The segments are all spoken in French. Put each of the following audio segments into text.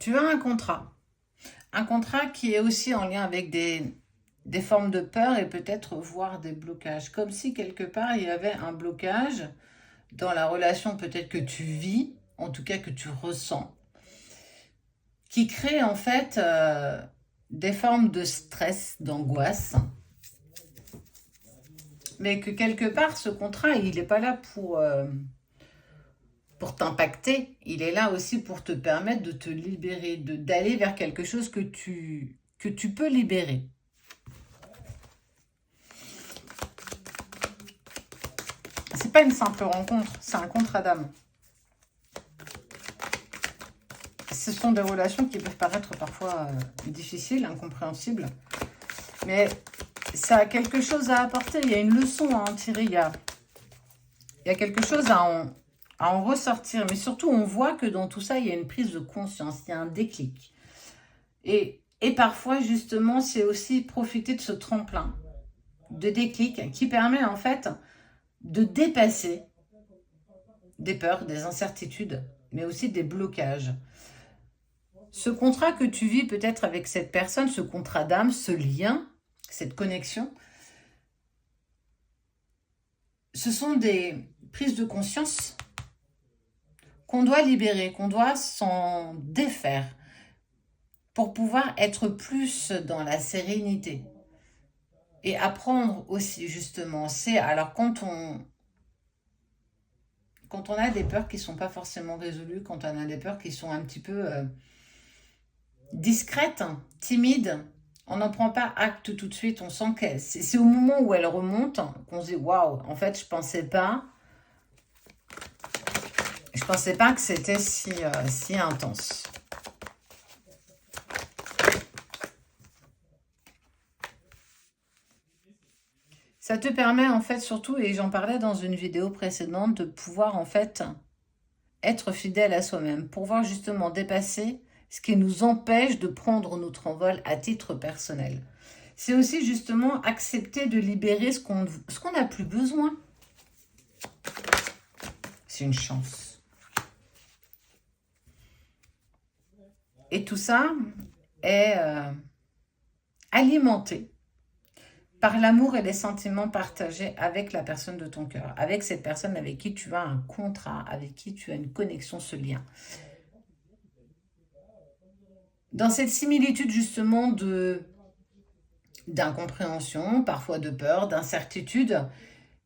Tu as un contrat. Un contrat qui est aussi en lien avec des formes de peur et peut-être voire des blocages. Comme si quelque part il y avait un blocage dans la relation peut-être que tu vis, en tout cas que tu ressens, qui crée en fait des formes de stress, d'angoisse, mais que quelque part ce contrat il n'est pas là pour t'impacter, il est là aussi pour te permettre de te libérer, d'aller vers quelque chose que tu peux libérer. C'est pas une simple rencontre, c'est un contrat d'âme. Ce sont des relations qui peuvent paraître parfois difficiles, incompréhensibles, mais ça a quelque chose à apporter, il y a une leçon à en tirer, il y a quelque chose à en ressortir, mais surtout on voit que dans tout ça, il y a une prise de conscience, il y a un déclic. Et parfois, justement, c'est aussi profiter de ce tremplin de déclic qui permet en fait de dépasser des peurs, des incertitudes, mais aussi des blocages. Ce contrat que tu vis peut-être avec cette personne, ce contrat d'âme, ce lien, cette connexion, ce sont des prises de conscience qu'on doit libérer, qu'on doit s'en défaire pour pouvoir être plus dans la sérénité. Et apprendre aussi, justement, c'est alors quand on a des peurs qui ne sont pas forcément résolues, quand on a des peurs qui sont un petit peu discrètes, timides, on n'en prend pas acte tout de suite. On sent que c'est au moment où elles remontent qu'on se dit waouh, en fait, je pensais pas que c'était si intense. Ça te permet en fait surtout, et j'en parlais dans une vidéo précédente, de pouvoir en fait être fidèle à soi-même, pouvoir justement dépasser ce qui nous empêche de prendre notre envol à titre personnel. C'est aussi justement accepter de libérer ce qu'on n'a plus besoin. C'est une chance. Et tout ça est alimenté par l'amour et les sentiments partagés avec la personne de ton cœur, avec cette personne avec qui tu as un contrat, avec qui tu as une connexion, ce lien. Dans cette similitude justement d'incompréhension, parfois de peur, d'incertitude,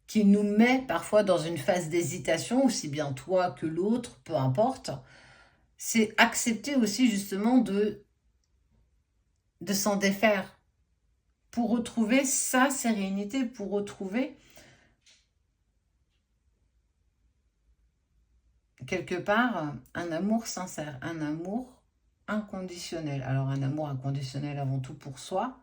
qui nous met parfois dans une phase d'hésitation, aussi bien toi que l'autre, peu importe, c'est accepter aussi justement de s'en défaire pour retrouver sa sérénité, pour retrouver quelque part un amour sincère, un amour inconditionnel. Alors un amour inconditionnel avant tout pour soi,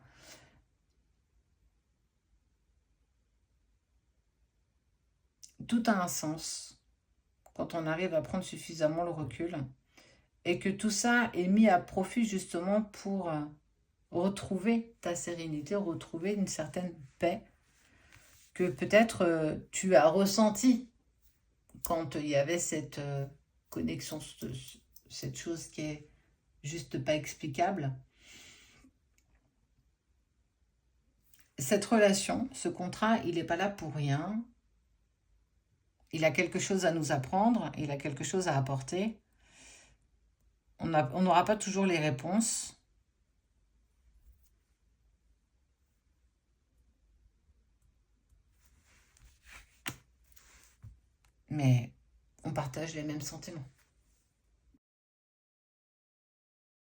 tout a un sens quand on arrive à prendre suffisamment le recul et que tout ça est mis à profit justement pour retrouver ta sérénité, retrouver une certaine paix que peut-être tu as ressentie quand il y avait cette connexion, cette chose qui est juste pas explicable. Cette relation, ce contrat, il n'est pas là pour rien. Il a quelque chose à nous apprendre, il a quelque chose à apporter. On n'aura pas toujours les réponses. Mais on partage les mêmes sentiments.